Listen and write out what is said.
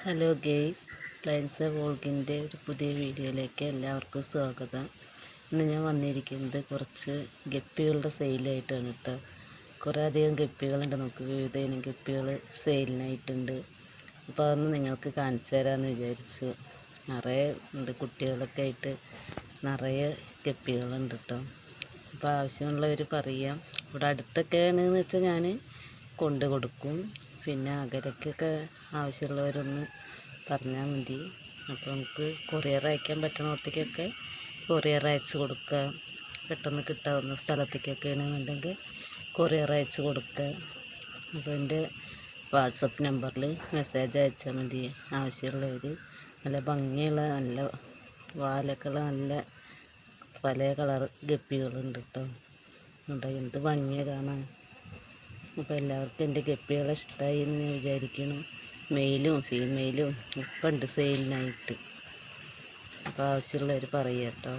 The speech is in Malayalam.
ഹലോ ഗെയ്സ്, പ്ലൈൻസ് വോൾഗിൻ്റെ ഒരു പുതിയ വീഡിയോയിലേക്ക് എല്ലാവർക്കും സ്വാഗതം. ഇന്ന് ഞാൻ വന്നിരിക്കുന്നത് കുറച്ച് ഗപ്പികളുടെ സെയിലായിട്ടാണ് കേട്ടോ. കുറേ അധികം ഗപ്പികളുണ്ട്, നമുക്ക് വിവിധ ഇനം ഗപ്പികൾ സെയിലിനായിട്ടുണ്ട്. അപ്പോൾ അതൊന്ന് നിങ്ങൾക്ക് കാണിച്ചു തരാമെന്ന് വിചാരിച്ചു. നിറയെ ഉണ്ട്, കുട്ടികളൊക്കെ ആയിട്ട് നിറയെ ഗപ്പികളുണ്ട് കേട്ടോ. അപ്പോൾ ആവശ്യമുള്ളവർ പറയാം. ഇവിടെ അടുത്തൊക്കെയാണെന്ന് വെച്ചാൽ ഞാൻ കൊണ്ടു കൊടുക്കും. പിന്നെ അകലേക്കൊക്കെ ആവശ്യമുള്ളവരൊന്ന് പറഞ്ഞാൽ മതി. അപ്പോൾ നമുക്ക് കൊറിയർ അയക്കാൻ പറ്റുന്നിടത്തേക്കൊക്കെ കൊറിയർ അയച്ചു കൊടുക്കുക. പെട്ടെന്ന് കിട്ടാവുന്ന സ്ഥലത്തേക്കൊക്കെ ആണെന്നുണ്ടെങ്കിൽ കൊറിയർ അയച്ചു കൊടുക്കുക. അപ്പോൾ എൻ്റെ വാട്സപ്പ് നമ്പറിൽ മെസ്സേജ് അയച്ചാൽ മതി. ആവശ്യമുള്ളവർ നല്ല ഭംഗിയുള്ള, നല്ല വാലൊക്കെയുള്ള, നല്ല പല കളർ ഗപ്പികളുണ്ട് കേട്ടോ. എന്ത് ഭംഗിയാണ് കാണാൻ. അപ്പോൾ എല്ലാവർക്കും എൻ്റെ ഗപ്പികളെ ഇഷ്ടമായി എന്ന് ഞാൻ വിചാരിക്കുന്നു. മെയിലും ഫീമെയിലും ഒക്കെ ഉണ്ട് സെയിലിനായിട്ട്. അപ്പോൾ ആവശ്യമുള്ളവർ പറയുക കേട്ടോ.